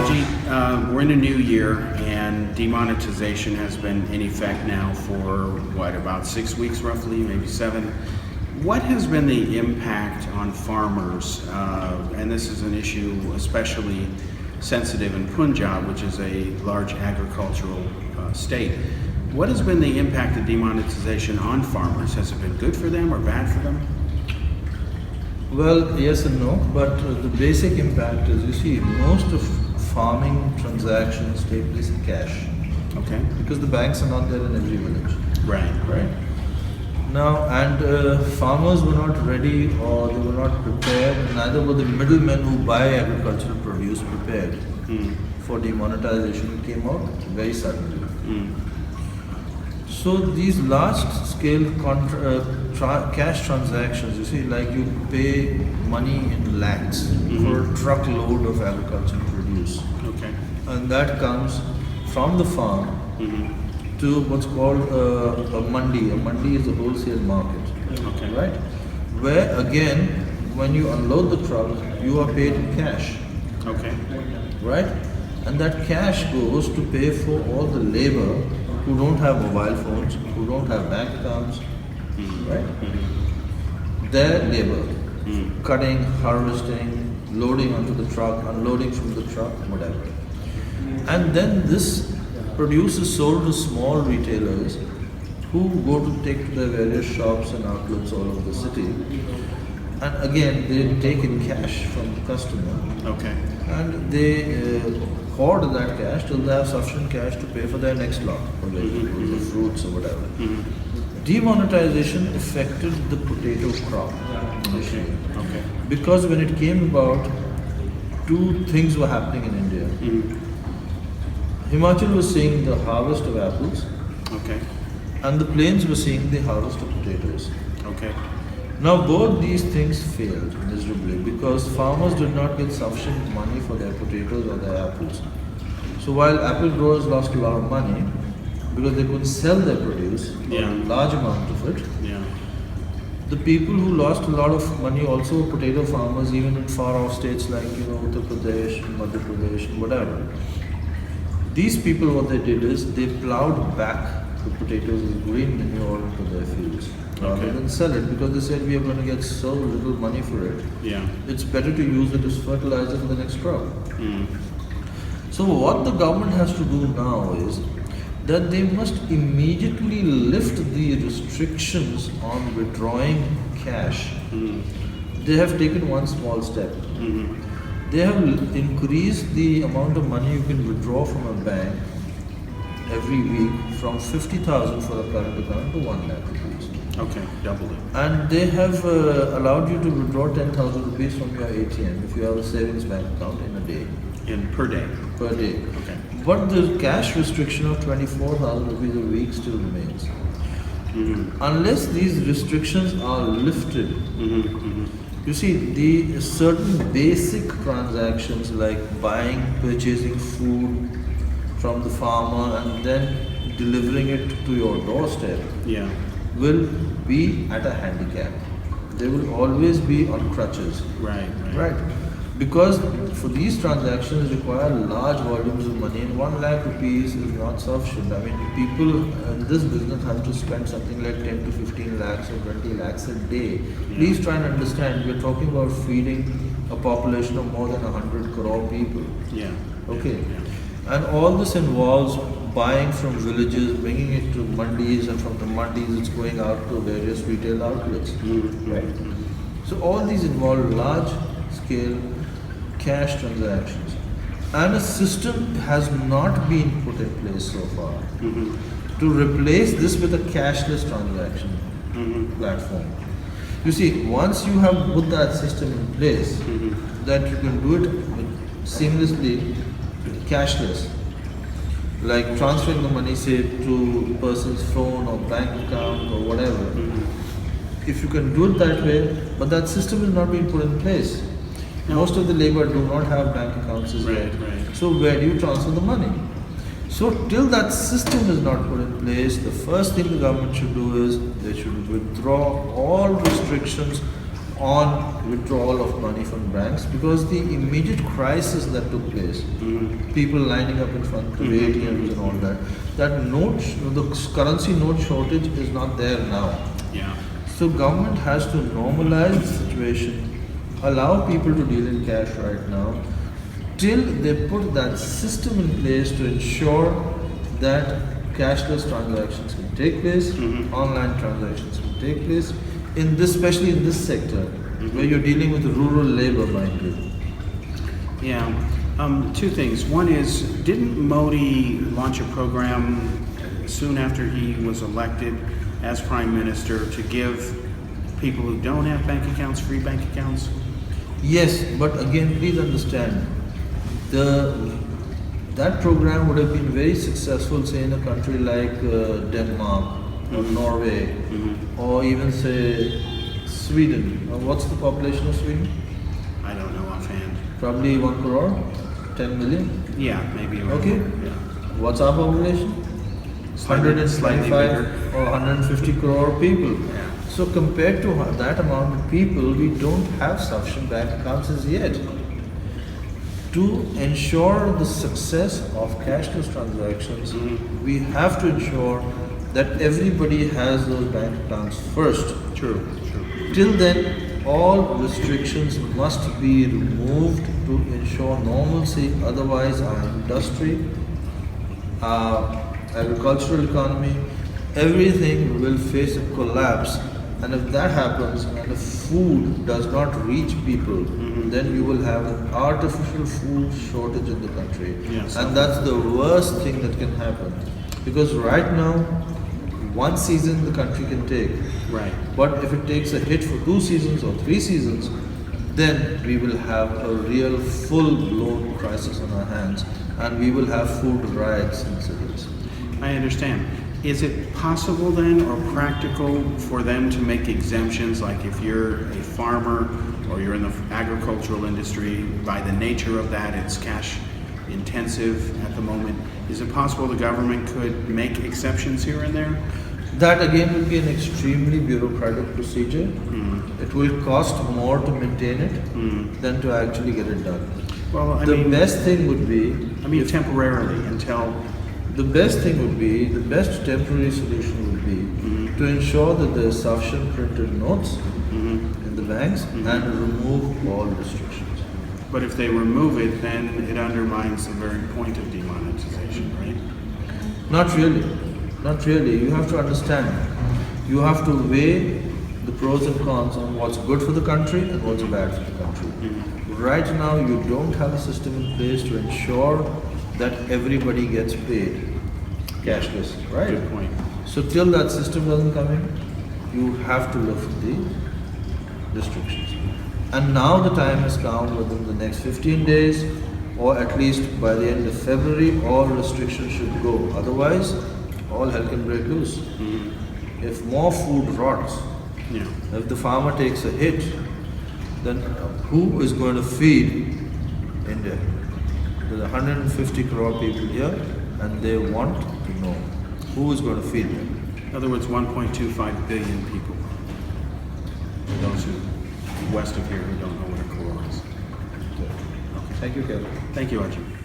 Ajit, we're in a new year, and demonetization has been in effect now for what, about 6 weeks roughly, maybe 7. What has been the impact on farmers? And this is an issue especially sensitive in Punjab, which is a large agricultural state. What has been the impact of demonetization on farmers? Has it been good for them or bad for them? Well, yes and no, but the basic impact is, you see, most of farming transactions take place in cash. Okay. Because the banks are not there in every village. Right. Now, and farmers were not ready, or they were not prepared, and neither were the middlemen who buy agricultural produce prepared for demonetization. It came out very suddenly. So these large-scale cash transactions, you see, like you pay money in lakhs for a truckload of agricultural produce. Okay. And that comes from the farm to what's called a mandi. A mandi is a wholesale market. Okay. Right? Where again, when you unload the truck, you are paid in cash. Okay. Right? And that cash goes to pay for all the labor who don't have mobile phones, who don't have bank accounts, right? Their labor, cutting, harvesting, loading onto the truck, unloading from the truck, whatever. And then this produce is sold to small retailers who go to take to their various shops and outlets all over the city. And again, they take in cash from the customer. Okay. And they hoard that cash till they have sufficient cash to pay for their next lot, or vegetables or fruits or whatever. Demonetization affected the potato crop initially. Okay. Because when it came about, two things were happening in India. Himachal was seeing the harvest of apples, Okay. and the plains were seeing the harvest of potatoes. Okay. Now both these things failed miserably because farmers did not get sufficient money for their potatoes or their apples. So while apple growers lost a lot of money because they couldn't sell their produce, or a large amount of it, the people who lost a lot of money also were potato farmers, even in far off states like Uttar Pradesh, Madhya Pradesh, whatever. These people, what they did is they plowed back the potatoes as green manure into their fields rather than sell it, because they said we are going to get so little money for it. It's better to use it as fertilizer for the next crop. So what the government has to do now is that they must immediately lift the restrictions on withdrawing cash. They have taken one small step. They have increased the amount of money you can withdraw from a bank every week from 50,000 for a current account to 1 lakh rupees. Okay, doubled it. And they have allowed you to withdraw 10,000 rupees from your ATM if you have a savings bank account in a day. Per day? Per day. Okay. But the cash restriction of 24,000 rupees a week still remains. Unless these restrictions are lifted, you see, the certain basic transactions like buying, purchasing food from the farmer and then delivering it to your doorstep will be at a handicap. They will always be on crutches. Right. Because for these transactions require large volumes of money, and 1 lakh rupees is not sufficient. I mean, people in this business have to spend something like 10 to 15 lakhs or 20 lakhs a day. Please try and understand, we're talking about feeding a population of more than 100 crore people. Okay. And all this involves buying from villages, bringing it to mandis, and from the mandis it's going out to various retail outlets. Right. So all these involve large scale cash transactions. And a system has not been put in place so far to replace this with a cashless transaction platform. You see, once you have put that system in place, that you can do it seamlessly, cashless, like transferring the money, say, to a person's phone or bank account or whatever. If you can do it that way, but that system is not being put in place. Most of the labor do not have bank accounts as well. So where do you transfer the money? So till that system is not put in place, the first thing the government should do is they should withdraw all restrictions on withdrawal of money from banks because the immediate crisis that took place, people lining up in front of ATMs and all that, that note, the currency note shortage is not there now. Yeah. So government has to normalize the situation, allow people to deal in cash right now, till they put that system in place to ensure that cashless transactions can take place, online transactions can take place, in this, especially in this sector, where you're dealing with rural labor, mind you. Yeah. Two things. One is, didn't Modi launch a program soon after he was elected as Prime Minister to give people who don't have bank accounts free bank accounts? Yes, but again, please understand, that program would have been very successful, say, in a country like Denmark or Norway, or even say Sweden. What's the population of Sweden? I don't know offhand. Probably 1 crore, 10 million. Yeah, maybe. Okay. Yeah. What's our population? Slightly 125 or 150 crore people. Yeah. So compared to that amount of people, we don't have sufficient bank accounts as yet. To ensure the success of cashless transactions, we have to ensure that everybody has those bank accounts first. True. Till then, all restrictions must be removed to ensure normalcy. Otherwise, our industry, our agricultural economy, everything will face a collapse. And if that happens and the food does not reach people, then you will have an artificial food shortage in the country. Yes. And that's the worst thing that can happen. Because right now, one season the country can take. Right. But if it takes a hit for 2 seasons or 3 seasons, then we will have a real full-blown crisis on our hands, and we will have food riots in cities. I understand. Is it possible then, or practical, for them to make exemptions, like if you're a farmer or you're in the agricultural industry, by the nature of that, it's cash intensive at the moment. Is it possible the government could make exceptions here and there? That again will be an extremely bureaucratic procedure. It will cost more to maintain it than to actually get it done. Well, I The mean, best thing would be, temporarily until. the best temporary solution would be to ensure that there is sufficient printed notes in the banks and remove all restrictions. But if they remove it, then it undermines the very point of demonetization, right? Not really. Not really. You have to understand. You have to weigh the pros and cons on what's good for the country and what's bad for the country. Right now, you don't have a system in place to ensure that everybody gets paid cashless, right? Good point. So till that system doesn't come in, you have to lift the restrictions. And now the time has come within the next 15 days, or at least by the end of February, all restrictions should go. Otherwise, all hell can break loose. If more food rots, if the farmer takes a hit, then who is going to feed India? There's 150 crore people here, and they want to know who is going to feed them. In other words, 1.25 billion people. Those who west of here who don't know what a crore is. Thank you, Kevin. Thank you, Ajit.